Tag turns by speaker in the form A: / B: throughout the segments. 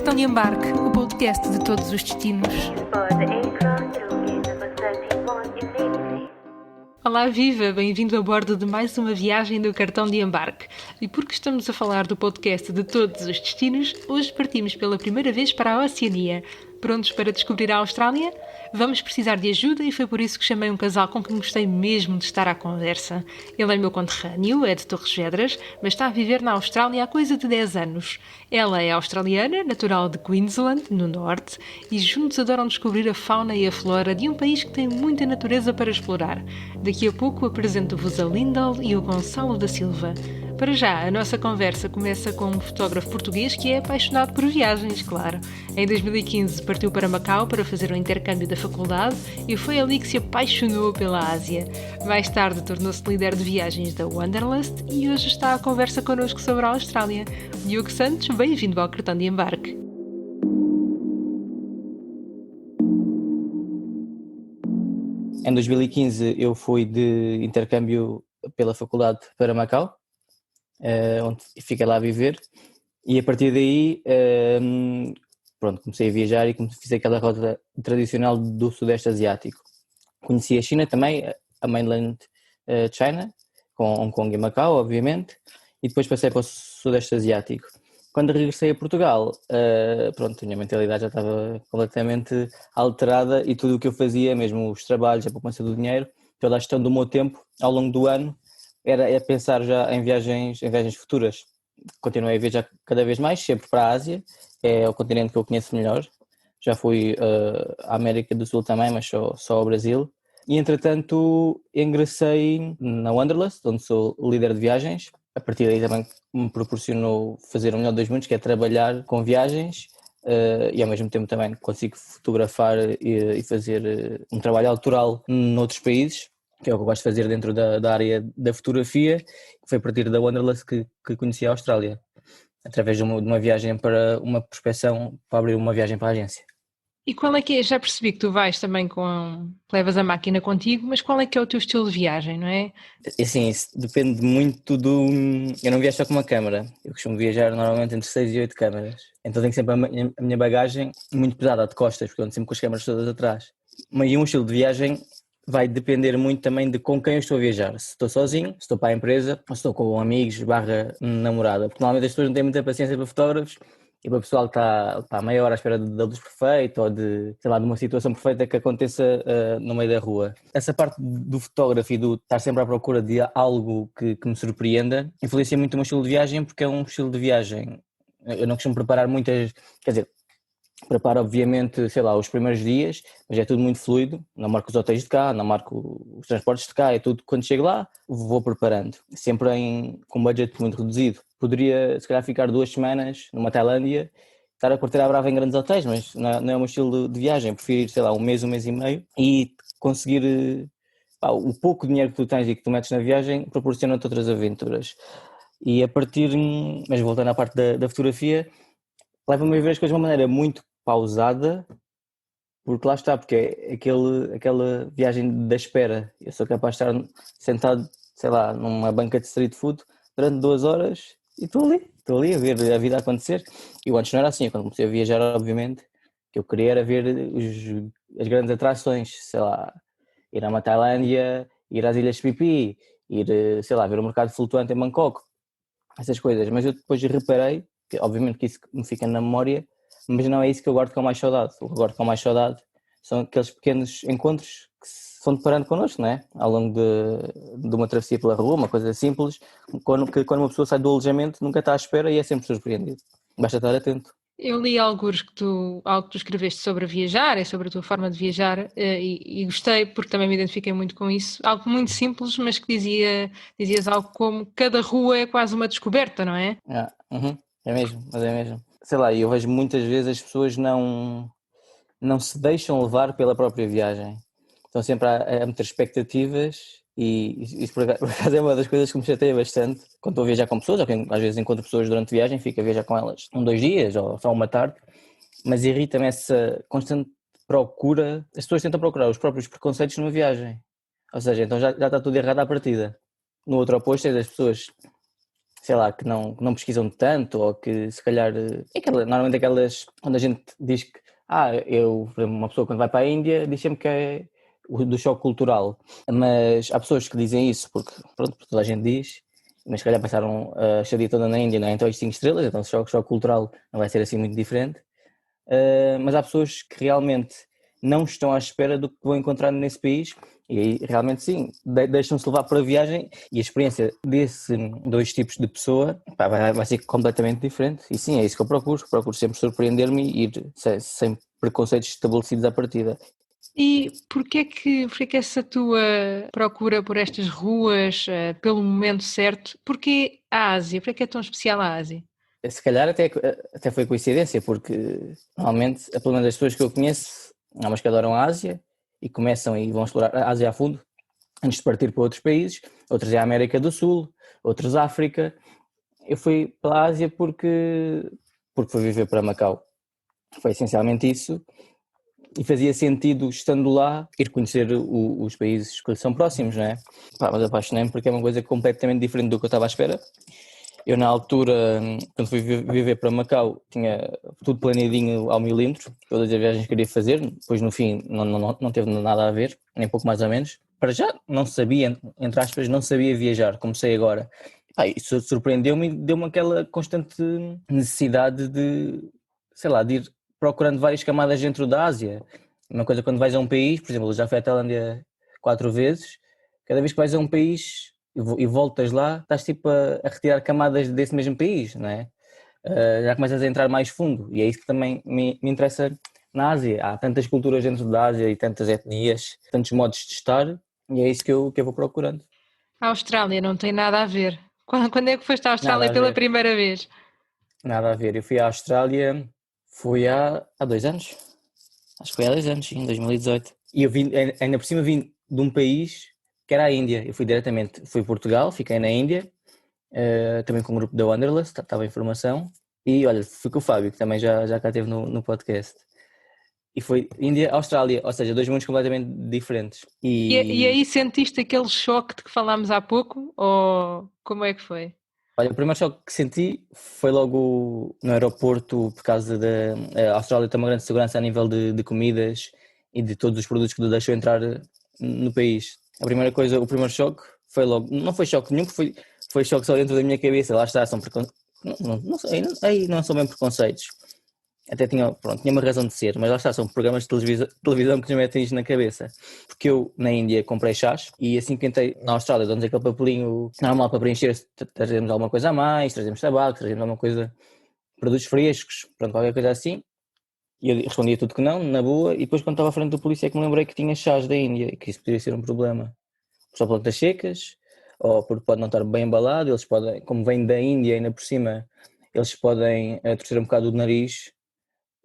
A: Cartão de Embarque, o podcast de todos os destinos. Olá, viva! Bem-vindo a bordo de mais uma viagem do Cartão de Embarque. E porque estamos a falar do podcast de todos os destinos, hoje partimos pela primeira vez para a Oceania. Prontos para descobrir a Austrália? Vamos precisar de ajuda e foi por isso que chamei um casal com quem gostei mesmo de estar à conversa. Ele é meu conterrâneo, é de Torres Vedras, mas está a viver na Austrália há coisa de 10 anos. Ela é australiana, natural de Queensland, no norte, e juntos adoram descobrir a fauna e a flora de um país que tem muita natureza para explorar. Daqui a pouco apresento-vos a Lindal e o Gonçalo da Silva. Para já, a nossa conversa começa com um fotógrafo português que é apaixonado por viagens, claro. Em 2015 partiu para Macau para fazer um intercâmbio da faculdade e foi ali que se apaixonou pela Ásia. Mais tarde tornou-se líder de viagens da Wanderlust e hoje está à conversa connosco sobre a Austrália. Diogo Santos, bem-vindo ao Cartão de Embarque.
B: Em 2015 eu fui de intercâmbio pela faculdade para Macau, onde fiquei lá a viver, e a partir daí comecei a viajar e fiz aquela rota tradicional do Sudeste Asiático. Conheci a China também, a mainland China, com Hong Kong e Macau, obviamente, e depois passei para o Sudeste Asiático. Quando regressei a Portugal, a minha mentalidade já estava completamente alterada e tudo o que eu fazia, mesmo os trabalhos, a poupança do dinheiro, toda a gestão do meu tempo ao longo do ano, era pensar já em viagens futuras. Continuei a viajar cada vez mais, sempre para a Ásia, é o continente que eu conheço melhor. Já fui à América do Sul também, mas só ao Brasil. E entretanto ingressei na Wanderlust, onde sou líder de viagens. A partir daí também me proporcionou fazer o melhor dos mundos, que é trabalhar com viagens e ao mesmo tempo também consigo fotografar e fazer um trabalho autoral noutros países, que é o que eu gosto de fazer dentro da área da fotografia, que foi a partir da Wanderlust que conheci a Austrália, através de uma viagem para uma prospecção, para abrir uma viagem para a agência.
A: E qual é que é? Já percebi que tu vais também levas a máquina contigo, mas qual é que é o teu estilo de viagem, não é?
B: Assim, isso depende muito do... Eu não viajo só com uma câmara, eu costumo viajar normalmente entre 6 e 8 câmaras, então tenho sempre a minha bagagem muito pesada de costas, porque eu ando sempre com as câmaras todas atrás. Mas um estilo de viagem vai depender muito também de com quem eu estou a viajar, se estou sozinho, se estou para a empresa, ou se estou com amigos / namorada, porque normalmente as pessoas não têm muita paciência para fotógrafos, e para o pessoal que está meia hora à espera da luz perfeita ou de uma situação perfeita que aconteça no meio da rua. Essa parte do fotógrafo e do estar sempre à procura de algo que me surpreenda influencia muito o meu estilo de viagem, porque é um estilo de viagem. Eu não costumo preparar muitas, quer dizer, preparo obviamente, os primeiros dias, mas é tudo muito fluido, não marco os hotéis de cá, não marco os transportes de cá, é tudo quando chego lá, vou preparando, sempre com um budget muito reduzido. Poderia se calhar ficar 2 semanas numa Tailândia, estar a curtir à brava em grandes hotéis, mas não é o meu estilo de viagem, prefiro ir, um mês e meio e conseguir, o pouco dinheiro que tu tens e que tu metes na viagem proporciona-te outras aventuras. E a partir, mas voltando à parte da fotografia, leva-me a ver as coisas de uma maneira muito pausada, porque lá está, porque é aquela viagem da espera. Eu sou capaz de estar sentado, numa banca de street food durante 2 horas e estou ali a ver a vida acontecer. E antes não era assim, quando comecei a viajar, obviamente, o que eu queria era ver as grandes atrações, ir a uma Tailândia, ir às Ilhas Pipi, ir, ver o mercado flutuante em Bangkok, essas coisas. Mas eu depois reparei, que obviamente que isso me fica na memória, mas não é isso que eu guardo com mais saudade. O que eu guardo com mais saudade são aqueles pequenos encontros que se vão deparando connosco, não é? Ao longo de uma travessia pela rua, uma coisa simples, quando uma pessoa sai do alojamento nunca está à espera e é sempre surpreendido. Basta estar atento.
A: Eu li algo que tu escreveste sobre viajar, é sobre a tua forma de viajar e gostei porque também me identifiquei muito com isso. Algo muito simples, mas que dizias algo como cada rua é quase uma descoberta, não é?
B: É mesmo, mas é mesmo. Eu vejo muitas vezes as pessoas não se deixam levar pela própria viagem. Estão sempre a meter expectativas e isso por acaso é uma das coisas que me chateia bastante quando estou a viajar com pessoas, ou às vezes encontro pessoas durante a viagem, fico a viajar com elas 2 dias ou só uma tarde, mas irrita-me essa constante procura. As pessoas tentam procurar os próprios preconceitos numa viagem, ou seja, então já está tudo errado à partida. No outro oposto é das pessoas sei lá, que não pesquisam tanto, ou que se calhar, normalmente aquelas, onde a gente diz que, por exemplo, uma pessoa quando vai para a Índia diz sempre que é o do choque cultural, mas há pessoas que dizem isso porque, pronto, toda a gente diz, mas se calhar passaram a estadia toda na Índia, não é? Então isto 5 estrelas, então o choque cultural não vai ser assim muito diferente, mas há pessoas que realmente não estão à espera do que vão encontrar nesse país. E aí, realmente sim, deixam-se levar para a viagem e a experiência desses dois tipos de pessoa vai ser completamente diferente. E sim, é isso que eu procuro sempre surpreender-me e ir sem preconceitos estabelecidos à partida.
A: E porquê que essa tua procura por estas ruas, pelo momento certo, porquê a Ásia? Porquê que é tão especial a Ásia?
B: Se calhar até foi coincidência, porque normalmente, pelo menos as pessoas que eu conheço, há umas que adoram a Ásia e começam e vão explorar a Ásia a fundo, antes de partir para outros países, outros é a América do Sul, outros África. Eu fui para a Ásia porque fui viver para Macau. Foi essencialmente isso e fazia sentido, estando lá, ir conhecer os países que são próximos, não é? Mas apaixonei-me porque é uma coisa completamente diferente do que eu estava à espera. Eu, na altura, quando fui viver para Macau, tinha tudo planejadinho ao milímetro, todas as viagens que queria fazer, depois no fim não teve nada a ver, nem pouco mais ou menos. Para já não sabia, entre aspas, não sabia viajar, como sei agora. Isso surpreendeu-me e deu-me aquela constante necessidade de, sei lá, de ir procurando várias camadas dentro da Ásia. Uma coisa quando vais a um país, por exemplo, eu já fui à Tailândia 4 vezes, cada vez que vais a um país e voltas lá, estás tipo a retirar camadas desse mesmo país, não é? Já começas a entrar mais fundo e é isso que também me interessa na Ásia. Há tantas culturas dentro da Ásia e tantas etnias, tantos modos de estar e é isso que eu vou procurando.
A: A Austrália não tem nada a ver. Quando é que foste à
B: Nada
A: Austrália
B: a
A: pela
B: ver,
A: primeira vez?
B: nada a ver. Eu fui à Austrália, fui há 2 anos, acho que foi há 2 anos, sim, em 2018. E eu vim, ainda por cima vim de um país que era a Índia. Eu fui diretamente, fui a Portugal, fiquei na Índia, também com o grupo da Wanderlust, estava em formação. E olha, fui com o Fábio, que também já cá esteve no podcast. E foi Índia-Austrália, ou seja, dois mundos completamente diferentes.
A: E aí sentiste aquele choque de que falámos há pouco? Ou como é que foi?
B: Olha, o primeiro choque que senti foi logo no aeroporto, por causa da a Austrália tem uma grande segurança a nível de comidas e de todos os produtos que te deixam entrar no país. A primeira coisa, o primeiro choque foi logo, não foi choque nenhum, foi choque só dentro da minha cabeça, lá está, são não sei, aí não são bem preconceitos. Até tinha uma razão de ser, mas lá está, são programas de televisão que nos metem isto na cabeça. Porque eu, na Índia, comprei chás e assim que entrei na Austrália, damos aquele papelinho normal para preencher, trazemos alguma coisa a mais, trazemos tabaco, trazemos alguma coisa, produtos frescos, pronto, qualquer coisa assim. E eu respondia tudo que não, na boa, e depois quando estava à frente do polícia é que me lembrei que tinha chás da Índia e que isso poderia ser um problema. Só plantas secas, ou porque pode não estar bem embalado, eles podem, como vem da Índia ainda por cima, eles podem torcer um bocado o nariz.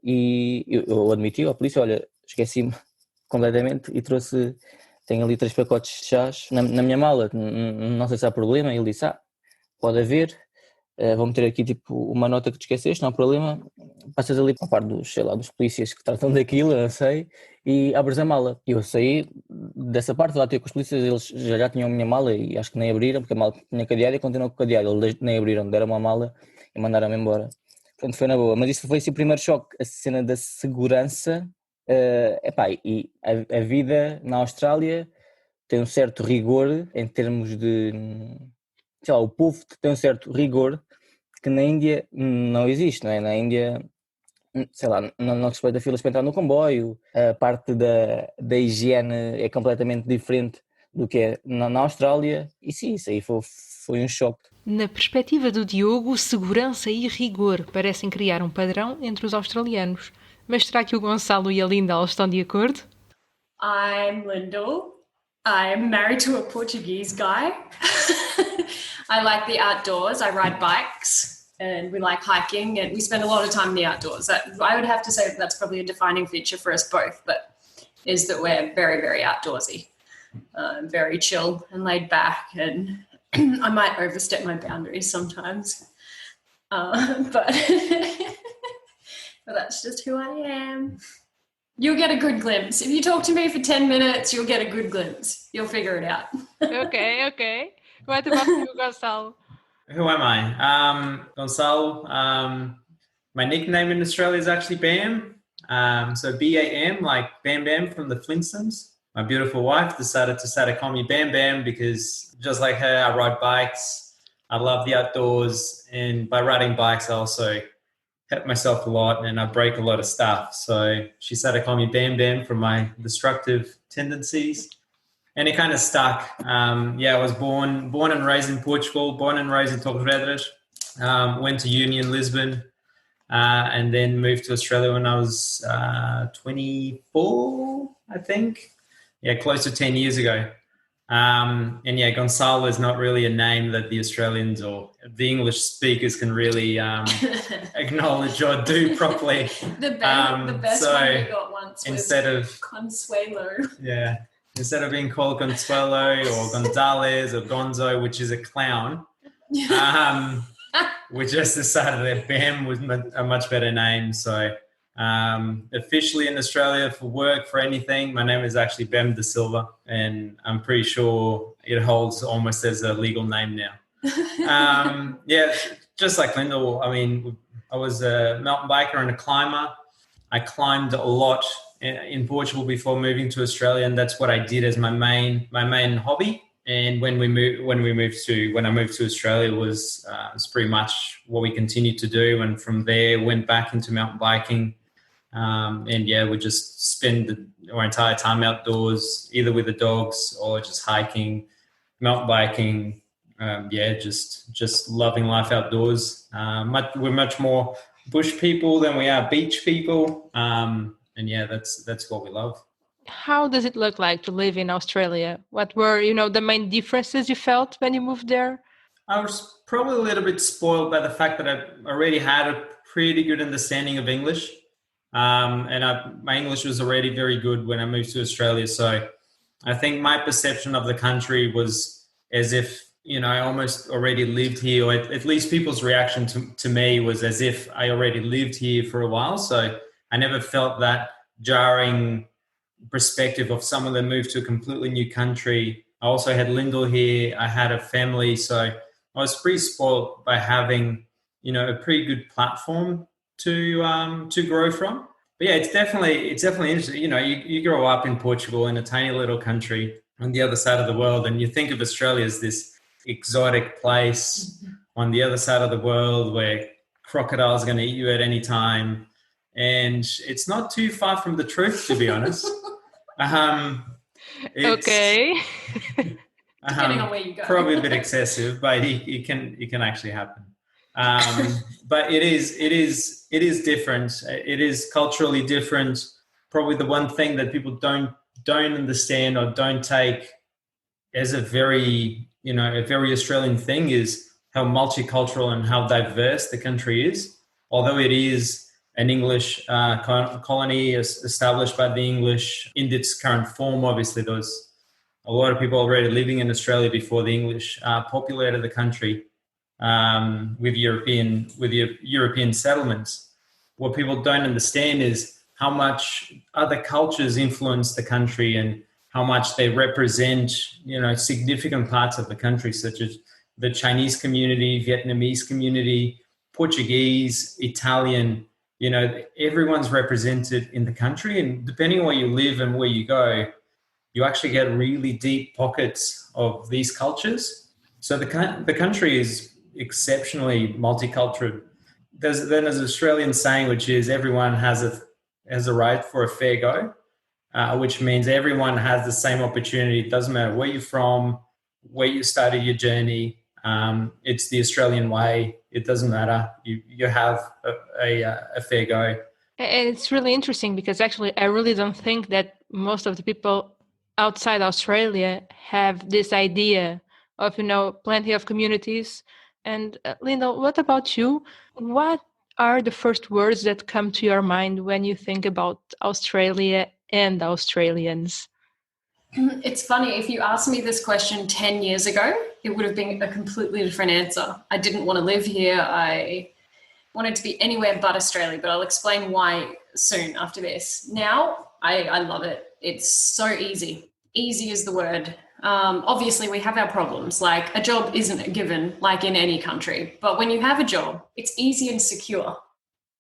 B: E eu admiti à polícia, olha, esqueci-me completamente e tenho ali 3 pacotes de chás na minha mala, não sei se há problema, e ele disse, pode haver, vou meter aqui tipo uma nota que te esqueceste, não há problema, passas ali para a parte dos, sei lá, dos polícias que tratam daquilo, eu não sei, e abres a mala. E eu saí dessa parte, lá ter com os polícias, eles já tinham a minha mala e acho que nem abriram, porque a mala tinha cadeado e continuou com o cadeado, eles nem abriram, deram uma mala e mandaram-me embora. Portanto, foi na boa. Mas isso foi assim, o primeiro choque, a cena da segurança. E a vida na Austrália tem um certo rigor em termos de. Sei lá, o povo tem um certo rigor que na Índia não existe, não é? Na Índia, sei lá, não respeita filas para entrar no comboio, a parte da higiene é completamente diferente do que é na Austrália. E sim, isso aí foi um choque.
A: Na perspectiva do Diogo, segurança e rigor parecem criar um padrão entre os australianos. Mas será que o Gonçalo e a Linda estão de acordo?
C: I'm Lyndall. I'm married to a Portuguese guy. I like the outdoors. I ride bikes and we like hiking and we spend a lot of time in the outdoors. I would have to say that's probably a defining feature for us both, but is that we're very, very outdoorsy, very chill and laid back, and I might overstep my boundaries sometimes, but but that's just who I am. You'll get a good glimpse. If you talk to me for 10 minutes, you'll get a good glimpse. You'll figure it out.
A: Ok. Vai acabar comigo, Gonçalo.
D: Who am I? Gonçalo. My nickname in Australia is actually Bam. So BAM, like Bam Bam from the Flintstones. My beautiful wife decided to call me Bam Bam because just like her, I ride bikes. I love the outdoors. And by riding bikes, I also hurt myself a lot and I break a lot of stuff. So she started calling me Bam Bam for my destructive tendencies. And it kind of stuck. I was born and raised in Portugal, born and raised in Torres Vedras. Went to uni in Lisbon, and then moved to Australia when I was 24, I think. Yeah, close to 10 years ago. Gonçalo is not really a name that the Australians or the English speakers can really acknowledge or do properly.
C: The best one we got once was Consuelo.
D: Yeah. Instead of being called Consuelo or Gonzalez or Gonzo, which is a clown, we just decided that Bam was a much better name. So officially in Australia for work, for anything, my name is actually Bam De Silva, and I'm pretty sure it holds almost as a legal name now. Just like Lyndall, I mean, I was a mountain biker and a climber. I climbed a lot in Portugal before moving to Australia, and that's what I did as my main hobby. And when I moved to Australia was pretty much what we continued to do. And from there, went back into mountain biking. We just spend our entire time outdoors, either with the dogs or just hiking, mountain biking. Just loving life outdoors. We're much more bush people than we are beach people. That's what we love.
A: How does it look like to live in Australia? What were, the main differences you felt when you moved there?
D: I was probably a little bit spoiled by the fact that I already had a pretty good understanding of English. My English was already very good when I moved to Australia. So I think my perception of the country was as if, I almost already lived here, or at least people's reaction to me was as if I already lived here for a while. So I never felt that jarring perspective of someone that moved to a completely new country. I also had Lyndall here. I had a family. So I was pretty spoiled by having, a pretty good platform to grow from. But yeah, it's definitely interesting. You grow up in Portugal in a tiny little country on the other side of the world, and you think of Australia as this exotic place on the other side of the world where crocodiles are going to eat you at any time. And it's not too far from the truth, to be honest.
A: Okay.
C: Depending on where you go.
D: Probably a bit excessive, but it can actually happen. But it is different. It is culturally different. Probably the one thing that people don't understand or don't take as a very Australian thing is how multicultural and how diverse the country is. Although it is an English colony established by the English in its current form, obviously there was a lot of people already living in Australia before the English populated the country with European settlements. What people don't understand is how much other cultures influence the country and how much they represent, significant parts of the country, such as the Chinese community, Vietnamese community, Portuguese, Italian. Everyone's represented in the country, and depending on where you live and where you go, you actually get really deep pockets of these cultures. So the country is exceptionally multicultural. There's an Australian saying, which is everyone has a right for a fair go. Which means everyone has the same opportunity. It doesn't matter where you're from, where you started your journey. It's the Australian way. It doesn't matter. You have a fair go.
A: And it's really interesting because actually I really don't think that most of the people outside Australia have this idea of, plenty of communities. And Linda, what about you? What are the first words that come to your mind when you think about Australia and Australians?
C: It's funny, if you asked me this question 10 years ago, it would have been a completely different answer. I didn't want to live here. I wanted to be anywhere but Australia, but I'll explain why soon after this. Now, I love it. It's so easy. Easy is the word. Obviously, we have our problems. Like a job isn't a given, like in any country. But when you have a job, it's easy and secure.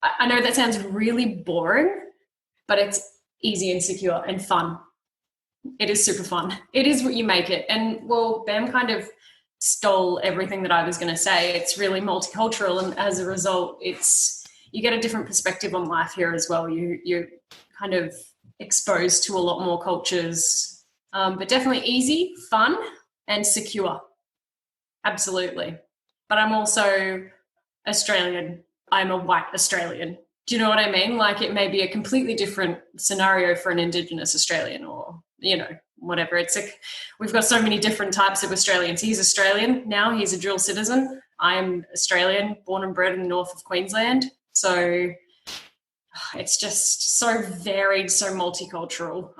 C: I know that sounds really boring, but it's easy and secure and fun. It is super fun. It is what you make it. And well, Bam kind of stole everything that I was going to say. It's really multicultural, and as a result, you get a different perspective on life here as well. You're kind of exposed to a lot more cultures, but definitely easy, fun, and secure. Absolutely. But I'm also Australian. I'm a white Australian. Do you know what I mean? Like it may be a completely different scenario for an Indigenous Australian or, whatever. We've got so many different types of Australians. He's Australian now. He's a dual citizen. I'm Australian, born and bred in the north of Queensland. So it's just so varied, so multicultural.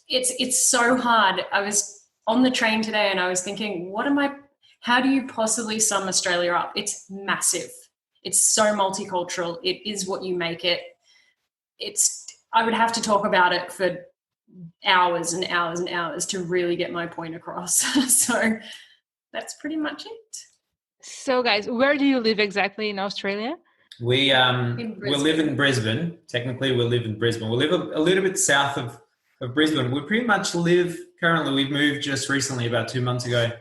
C: It's so hard. I was on the train today and I was thinking, how do you possibly sum Australia up? It's massive. It's so multicultural. It is what you make it. I would have to talk about it for hours and hours and hours to really get my point across. So that's pretty much it.
A: So guys, where do you live exactly in Australia?
D: We live in Brisbane. Technically, we live in Brisbane. We live a little bit south of Brisbane. We pretty much currently, we've moved just recently, about 2 months ago,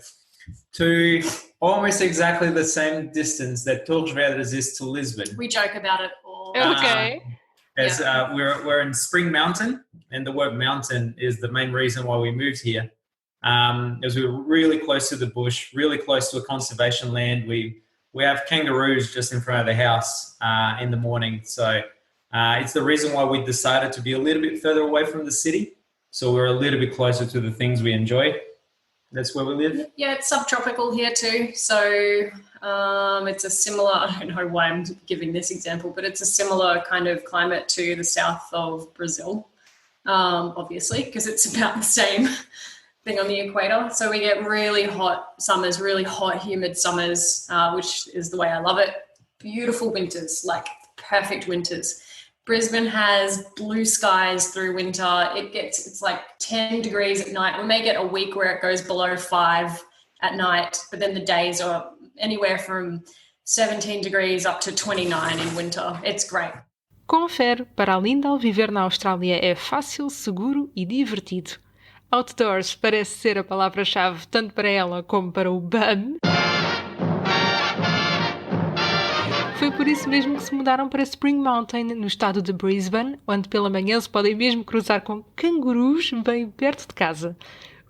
D: to almost exactly the same distance that Torres Vedras is to Lisbon.
C: We joke about it all.
A: Okay.
D: We're in Spring Mountain, and the word mountain is the main reason why we moved here. As we were really close to the bush, really close to a conservation land. We have kangaroos just in front of the house in the morning. So it's the reason why we decided to be a little bit further away from the city. So we're a little bit closer to the things we enjoy. That's where we live. Yeah,
C: it's subtropical here too. So it's a similar, I don't know why I'm giving this example, but it's a similar kind of climate to the south of Brazil, obviously, because it's about the same thing on the equator. So we get really hot summers, really hot, humid summers, which is the way I love it. Beautiful winters, like perfect winters. Brisbane has blue skies through winter. It's like 10 degrees at night. We may get a week where it goes below 5 at night, but then the days are anywhere from 17 degrees up to 29 in winter. It's great.
A: Confere, para a Lindal, viver na Austrália é fácil, seguro e divertido. Outdoors parece ser a palavra-chave tanto para ela como para o BAM. Foi por isso mesmo que se mudaram para Spring Mountain, no estado de Brisbane, onde pela manhã se podem mesmo cruzar com cangurus bem perto de casa.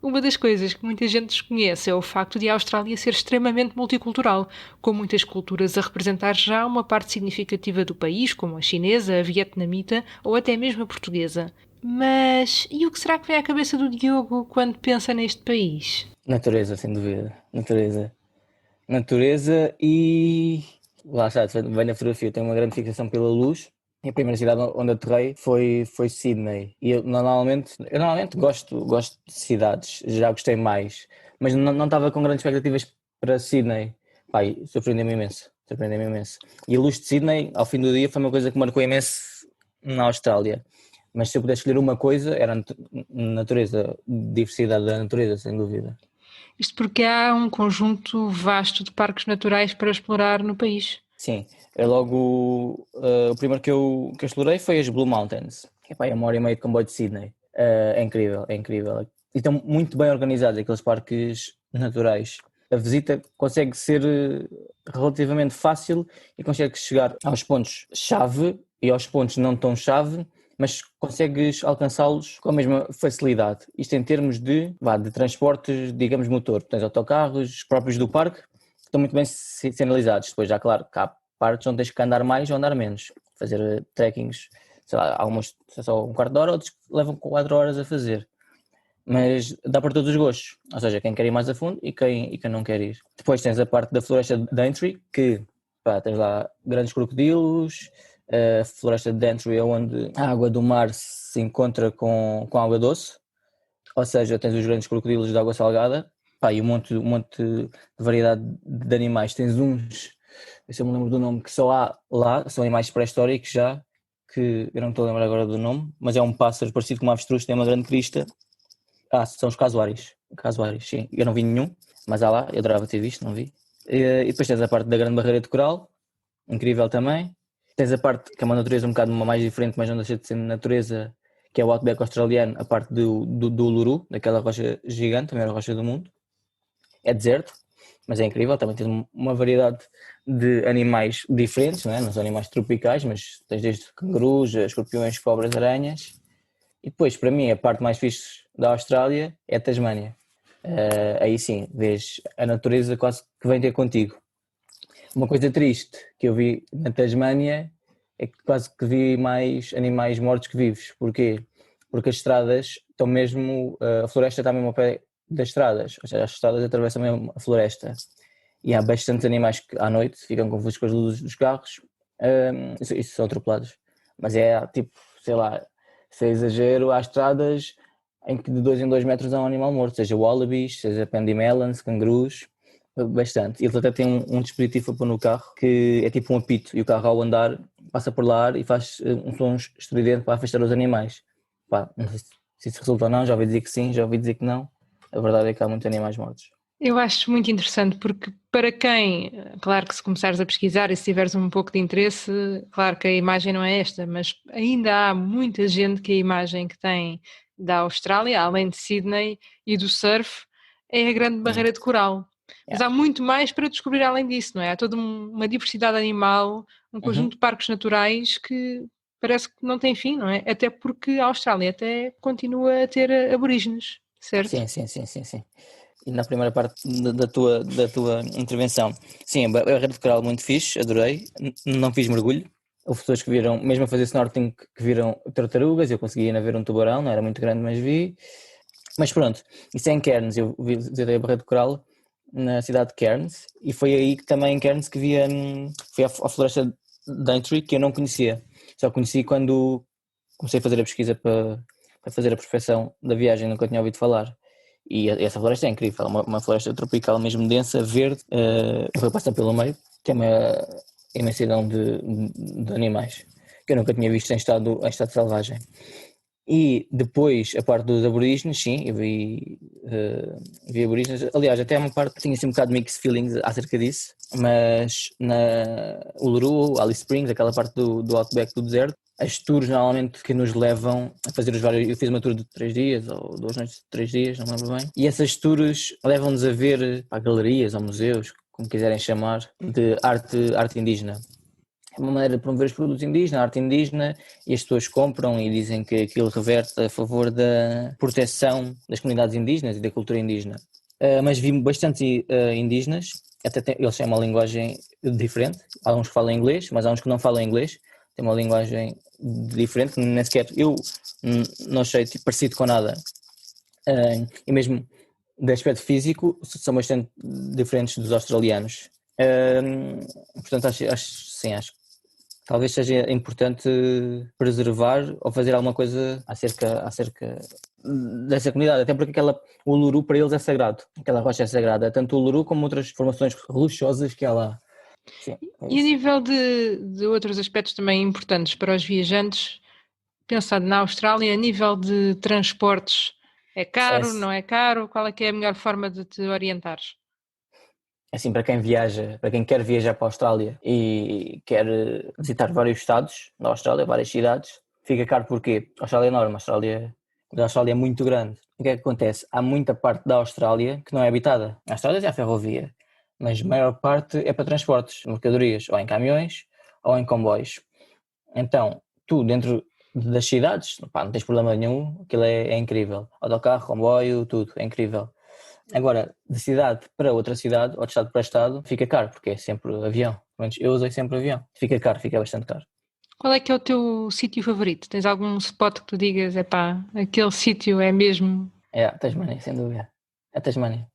A: Uma das coisas que muita gente desconhece é o facto de a Austrália ser extremamente multicultural, com muitas culturas a representar já uma parte significativa do país, como a chinesa, a vietnamita ou até mesmo a portuguesa. Mas e o que será que vem à cabeça do Diogo quando pensa neste país?
B: Natureza, sem dúvida. Natureza e... Lá está, vem na fotografia, eu tenho uma grande fixação pela luz. E a primeira cidade onde aterrei foi Sydney. E eu normalmente gosto de cidades, já gostei mais, mas não estava com grandes expectativas para Sydney. Pai, surpreendeu-me imenso. E a luz de Sydney, ao fim do dia, foi uma coisa que marcou imenso na Austrália. Mas se eu pudesse escolher uma coisa, era a natureza, diversidade da natureza, sem dúvida.
A: Isto porque há um conjunto vasto de parques naturais para explorar no país.
B: Sim, é logo o primeiro que eu explorei foi as Blue Mountains. É 1h30 de comboio de Sydney. É incrível. E estão muito bem organizados aqueles parques naturais. A visita consegue ser relativamente fácil e consegue chegar aos pontos-chave e aos pontos não tão chave, mas consegues alcançá-los com a mesma facilidade. Isto em termos de transportes, digamos, motor. Tens autocarros próprios do parque, que estão muito bem sinalizados. Depois já, claro, que há partes onde tens que andar mais ou andar menos. Fazer trekkings, sei lá, algumas só um quarto de hora, outros levam 4 horas a fazer. Mas dá para todos os gostos. Ou seja, quem quer ir mais a fundo e quem não quer ir. Depois tens a parte da floresta de Daintree, que tens lá grandes crocodilos. A floresta de Daintree é onde a água do mar se encontra com água doce, ou seja, tens os grandes crocodilos de água salgada, e um monte de variedade de animais. Tens uns, se eu me lembro do nome, que só há lá, são animais pré-históricos já, que eu não estou a lembrar agora do nome, mas é um pássaro parecido com uma avestruz, tem uma grande crista. São os casuários. caso vários, sim. Eu não vi nenhum, mas há lá, eu adorava ter visto, não vi. E depois tens a parte da Grande Barreira de Coral, incrível também. Tens a parte que é uma natureza um bocado mais diferente, mas não deixa de ser natureza, que é o Outback australiano, a parte do Uluru, daquela rocha gigante, a maior rocha do mundo. É deserto, mas é incrível, também tens uma variedade de animais diferentes, não é? Nos animais tropicais, mas tens desde cangurus, escorpiões, cobras, aranhas. E depois, para mim, a parte mais fixe da Austrália é a Tasmânia. Aí sim, vês a natureza quase que vem ter contigo. Uma coisa triste que eu vi na Tasmânia é que quase que vi mais animais mortos que vivos. Porquê? Porque as estradas estão mesmo, a floresta está mesmo ao pé das estradas, ou seja, as estradas atravessam mesmo a floresta. E há bastantes animais que à noite ficam confusos com as luzes dos carros, isso são atropelados. Mas é tipo, sei lá, se é exagero, há estradas em que de 2 em 2 metros há um animal morto, seja wallabies, seja pandymelons, cangurus, bastante. E eles até têm um dispositivo para pôr no carro que é tipo um apito, e o carro ao andar passa por lá e faz um som estridente para afastar os animais. Pá, não sei se isso resulta ou não, já ouvi dizer que sim, já ouvi dizer que não. A verdade é que há muitos animais mortos.
A: Eu acho muito interessante porque para quem, claro que se começares a pesquisar e se tiveres um pouco de interesse, claro que a imagem não é esta, mas ainda há muita gente que a imagem que tem da Austrália, além de Sydney e do surf, é a Grande Barreira de Coral. Mas há muito mais para descobrir além disso, não é? Há toda uma diversidade animal, um conjunto de parques naturais que parece que não tem fim, não é? Até porque a Austrália até continua a ter aborígenes, certo?
B: Sim. E na primeira parte da tua intervenção, sim, a barreira de coral muito fixe, adorei, não fiz mergulho. Houve pessoas que viram, mesmo a fazer snorkeling, que viram tartarugas, eu consegui ainda ver um tubarão, não era muito grande, mas vi. Mas pronto, isso é em Cairns, eu visitei a barreira de coral na cidade de Cairns, e foi aí que também em Cairns que vi fui à floresta de Daintree, que eu não conhecia, só conheci quando comecei a fazer a pesquisa para fazer a prospeção da viagem, nunca tinha ouvido falar. E essa floresta é incrível, uma floresta tropical mesmo densa, verde, foi passar pelo meio, que é uma imensidão de animais que eu nunca tinha visto em estado selvagem. E depois a parte dos aborígenes, sim, eu vi aborígenes, aliás até uma parte tinha assim um bocado de mixed feelings acerca disso, mas na Uluru, Alice Springs, aquela parte do Outback do deserto, as tours normalmente que nos levam a fazer os vários, eu fiz uma tour de 3 dias ou 2 noites de 3 dias, não me lembro bem, e essas tours levam-nos a ver galerias ou museus, como quiserem chamar, de arte indígena. É uma maneira de promover os produtos indígenas, a arte indígena, e as pessoas compram e dizem que aquilo reverte a favor da proteção das comunidades indígenas e da cultura indígena. Mas vi bastante indígenas, eles têm uma linguagem diferente, há uns que falam inglês, mas há uns que não falam inglês, têm uma linguagem diferente, que nem sequer eu não achei parecido com nada. E mesmo de aspecto físico são bastante diferentes dos australianos. Portanto, acho que talvez seja importante preservar ou fazer alguma coisa acerca dessa comunidade, até porque o Uluru para eles é sagrado, aquela rocha é sagrada, tanto o Uluru como outras formações rochosas que há lá. Sim,
A: e a nível de outros aspectos também importantes para os viajantes, pensando na Austrália, a nível de transportes, é caro, não é caro? Qual é que é a melhor forma de te orientares?
B: Assim, para quem quer viajar para a Austrália e quer visitar vários estados da Austrália, várias cidades, fica caro porque a Austrália é enorme, a Austrália é muito grande. O que é que acontece? Há muita parte da Austrália que não é habitada. A Austrália já é ferrovia, mas a maior parte é para transportes, mercadorias, ou em caminhões ou em comboios. Então, tu dentro das cidades, não tens problema nenhum, aquilo é incrível. Autocarro, comboio, tudo, é incrível. Agora, de cidade para outra cidade, ou de estado para estado, fica caro, porque é sempre avião. Pelo menos eu usei sempre avião. Fica caro, fica bastante caro.
A: Qual é que é o teu sítio favorito? Tens algum spot que tu digas, aquele sítio é mesmo...
B: É, a Tasmânia, sem dúvida. A Tasmânia,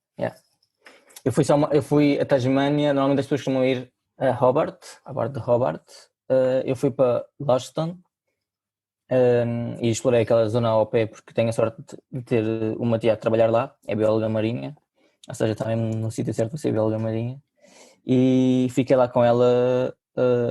B: Eu fui a Tasmânia, normalmente as pessoas costumam ir a Hobart, a bordo de Hobart. Eu fui para Launceston e explorei aquela zona ao pé porque tenho a sorte de ter uma tia a trabalhar lá, é bióloga marinha, ou seja, também no sítio certo para ser bióloga marinha, e fiquei lá com ela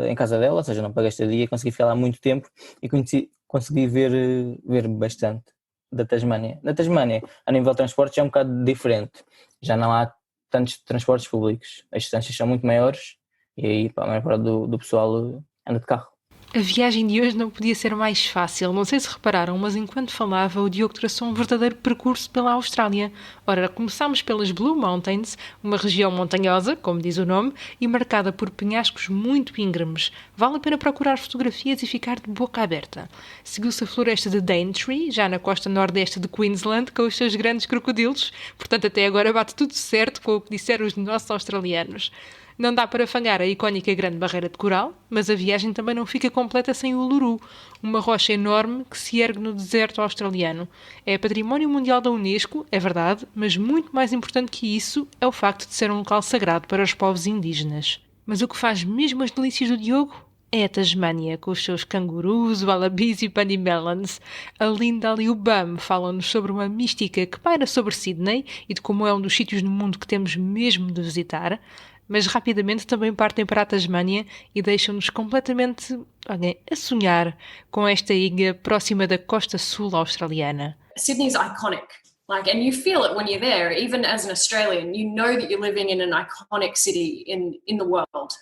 B: em casa dela, ou seja, não paguei estadia, consegui ficar lá muito tempo e consegui ver bastante. da Tasmânia. Na Tasmânia, a nível de transportes, é um bocado diferente. Já não há tantos transportes públicos. As distâncias são muito maiores e aí pá, a maior parte do pessoal anda de carro.
A: A viagem de hoje não podia ser mais fácil. Não sei se repararam, mas enquanto falava, o Diogo traçou um verdadeiro percurso pela Austrália. Ora, começámos pelas Blue Mountains, uma região montanhosa, como diz o nome, e marcada por penhascos muito íngremes. Vale a pena procurar fotografias e ficar de boca aberta. Seguiu-se a floresta de Daintree, já na costa nordeste de Queensland, com os seus grandes crocodilos. Portanto, até agora bate tudo certo com o que disseram os nossos australianos. Não dá para falhar a icónica Grande Barreira de Coral, mas a viagem também não fica completa sem o Uluru, uma rocha enorme que se ergue no deserto australiano. É património mundial da Unesco, é verdade, mas muito mais importante que isso é o facto de ser um local sagrado para os povos indígenas. Mas o que faz mesmo as delícias do Diogo é a Tasmânia, com os seus cangurus, wallabies e pandymelons. A Linda e o Bam falam-nos sobre uma mística que paira sobre Sydney e de como é um dos sítios no mundo que temos mesmo de visitar. Mas rapidamente também partem para a Tasmânia e deixam-nos completamente a sonhar com esta ilha próxima da costa sul australiana.
C: Sydney's iconic. And you feel it when you're there. Even as an Australian, you know that you're living in an iconic city in the world.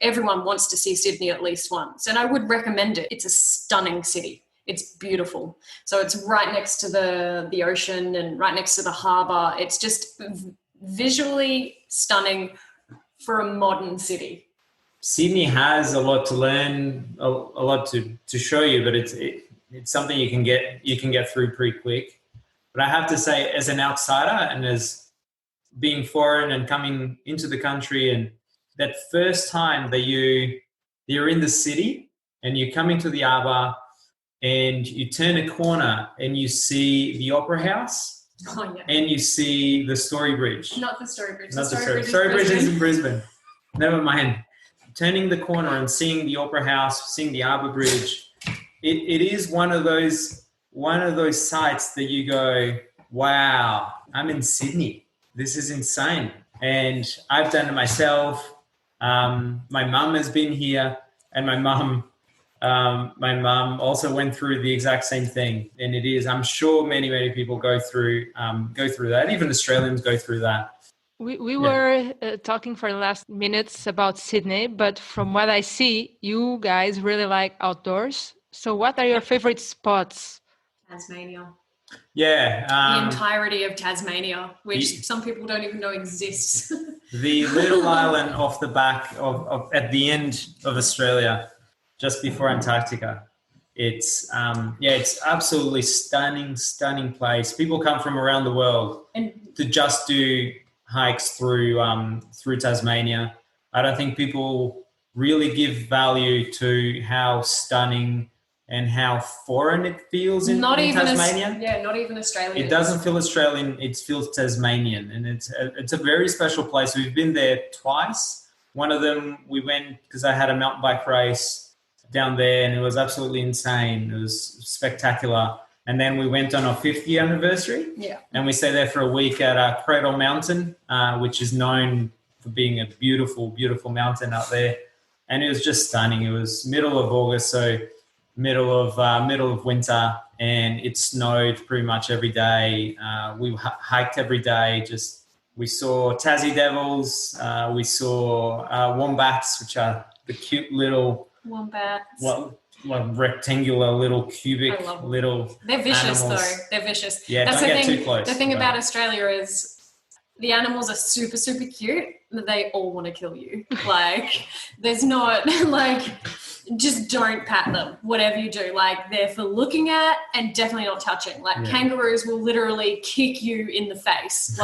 C: Everyone wants to see Sydney at least once. And I would recommend it. It's a stunning city. It's beautiful. So it's right next to the ocean and right next to the harbour. It's just visually stunning for a modern city.
D: Sydney has a lot to learn, a lot to show you, but it's something you can get through pretty quick. But I have to say, as an outsider and as being foreign and coming into the country, and that first time that you're in the city and you come into the harbour and you turn a corner and you see the Opera House.
C: Oh, yeah.
D: And you see the Story Bridge.
C: Not the Story Bridge.
D: Not the Story Bridge is in Brisbane. Never mind. Turning the corner and seeing the Opera House, seeing the Harbour Bridge, it is one of those sites that you go, wow, I'm in Sydney. This is insane. And I've done it myself. My mum has been here, and my mum also went through the exact same thing, and it is. I'm sure many people go through that. Even Australians go through that.
A: We were talking for the last minutes about Sydney, but from what I see, you guys really like outdoors. So, what are your favorite spots?
C: Tasmania.
D: Yeah,
C: the entirety of Tasmania, which some people don't even know exists.
D: The little island off the back of at the end of Australia. Just before Antarctica. It's absolutely stunning place. People come from around the world to just do hikes through Tasmania. I don't think people really give value to how stunning and how foreign it feels in Tasmania.
C: Not even Australian.
D: It doesn't feel Australian, it feels Tasmanian, and it's a very special place. We've been there twice. One of them we went because I had a mountain bike race down there, and it was absolutely insane. It was spectacular. And then we went on our 50th anniversary.
C: Yeah.
D: And we stayed there for a week at Cradle Mountain, which is known for being a beautiful, beautiful mountain out there. And it was just stunning. It was middle of August, so middle of winter, and it snowed pretty much every day. We hiked every day. We saw Tassie Devils. We saw wombats, which are the cute little
C: wombats.
D: Rectangular little cubic little.
C: They're vicious
D: animals.
C: Though. They're vicious.
D: Yeah,
C: that's
D: don't
C: the
D: get
C: thing.
D: too close.
C: The thing about Australia is the animals are super, super cute. But they all want to kill you. There's not just don't pat them. Whatever you do, they're for looking at and definitely not touching. Kangaroos will literally kick you in the face.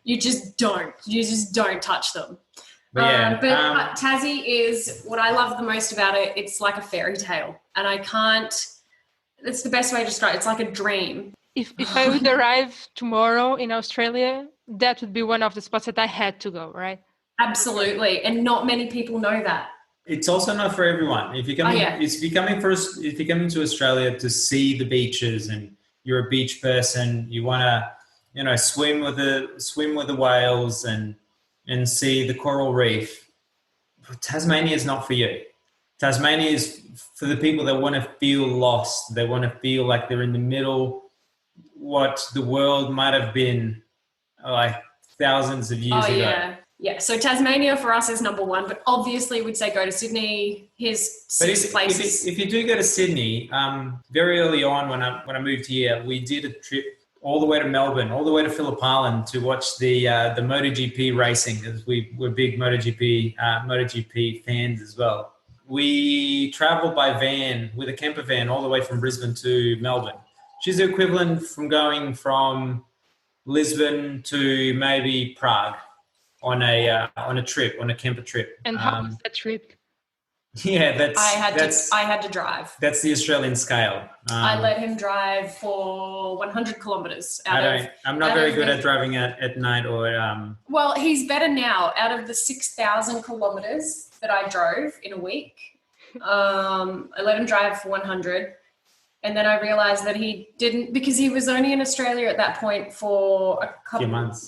C: You just don't touch them.
D: But
C: Tassie is what I love the most about it. It's like a fairy tale, and it's the best way to describe it. It's like a dream.
A: If I would arrive tomorrow in Australia, that would be one of the spots that I had to go, right?
C: Absolutely, and not many people know that.
D: It's also not for everyone. If you're coming to Australia to see the beaches and you're a beach person, you want to, swim with the whales and see the coral reef. Tasmania is not for you. Tasmania is for the people that want to feel lost. They want to feel like they're in the middle, what the world might have been like thousands of years ago.
C: Yeah, so Tasmania for us is number one, but obviously we'd say go to Sydney. Here's six places.
D: If you do go to Sydney, very early on when I moved here, we did a trip all the way to Melbourne, all the way to Phillip Island to watch the MotoGP racing, because we're big MotoGP fans as well. We traveled by van with a camper van all the way from Brisbane to Melbourne, which is the equivalent from going from Lisbon to maybe Prague on a camper trip.
A: And how was that trip?
D: Yeah,
C: I had to drive.
D: That's the Australian scale.
C: I let him drive for 100 kilometers.
D: I'm not very good at driving at night or.
C: Well, he's better now. Out of the 6,000 kilometers that I drove in a week, I let him drive for 100. And then I realized that he didn't, because he was only in Australia at that point for a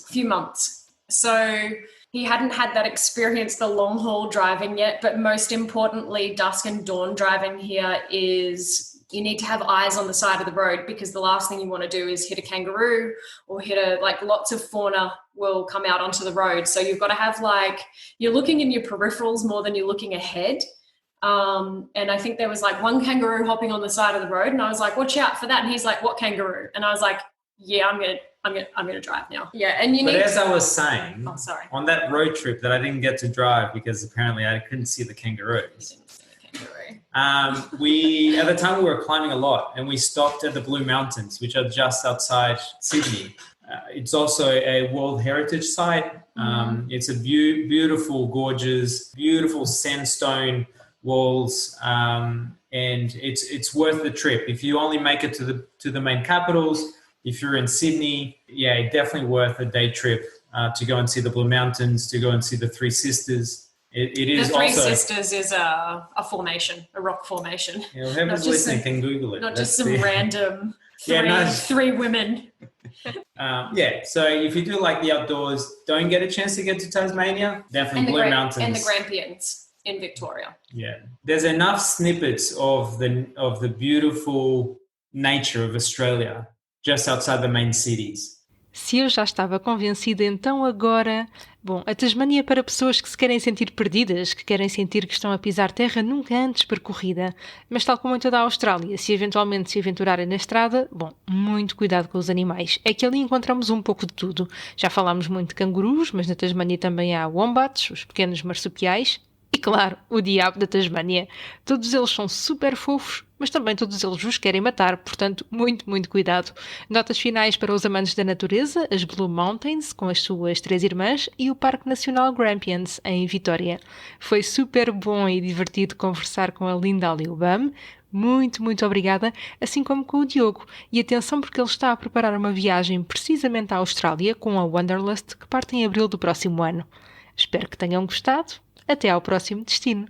C: few months. So he hadn't had that experience, the long haul driving yet. But most importantly, dusk and dawn driving here is you need to have eyes on the side of the road, because the last thing you want to do is hit a kangaroo or lots of fauna will come out onto the road. So you've got to have you're looking in your peripherals more than you're looking ahead. And I think there was one kangaroo hopping on the side of the road, and I was like, watch out for that. And he's like, what kangaroo? And I was like, yeah, I'm gonna drive now. Yeah. And
D: as I was saying,
C: on
D: that road trip that I didn't get to drive because apparently I couldn't see the kangaroos. We at the time we were climbing a lot, and we stopped at the Blue Mountains, which are just outside Sydney. It's also a World Heritage Site. It's a beautiful, gorgeous, beautiful sandstone walls, and it's worth the trip. If you only make it to the main capitals, if you're in Sydney, definitely worth a day trip to go and see the Blue Mountains, to go and see the Three Sisters. It is
C: the Three Sisters is a formation, a rock formation.
D: Whoever's listening can Google it.
C: Not just some random three women.
D: So if you do like the outdoors, don't get a chance to get to Tasmania, definitely Blue Mountains.
C: And the Grampians in Victoria.
D: Yeah. There's enough snippets of the beautiful nature of Australia just outside the main cities.
A: Se eu já estava convencida, então agora... Bom, a Tasmânia é para pessoas que se querem sentir perdidas, que querem sentir que estão a pisar terra nunca antes percorrida. Mas tal como em toda a Austrália, se eventualmente se aventurarem na estrada, bom, muito cuidado com os animais. É que ali encontramos um pouco de tudo. Já falámos muito de cangurus, mas na Tasmânia também há wombats, os pequenos marsupiais. E claro, o diabo da Tasmânia. Todos eles são super fofos, mas também todos eles vos querem matar, portanto, muito, muito cuidado. Notas finais para os amantes da natureza, as Blue Mountains, com as suas 3 irmãs, e o Parque Nacional Grampians, em Vitória. Foi super bom e divertido conversar com a linda Aliubam. Muito, muito obrigada, assim como com o Diogo. E atenção, porque ele está a preparar uma viagem precisamente à Austrália com a Wanderlust, que parte em abril do próximo ano. Espero que tenham gostado. Até ao próximo destino.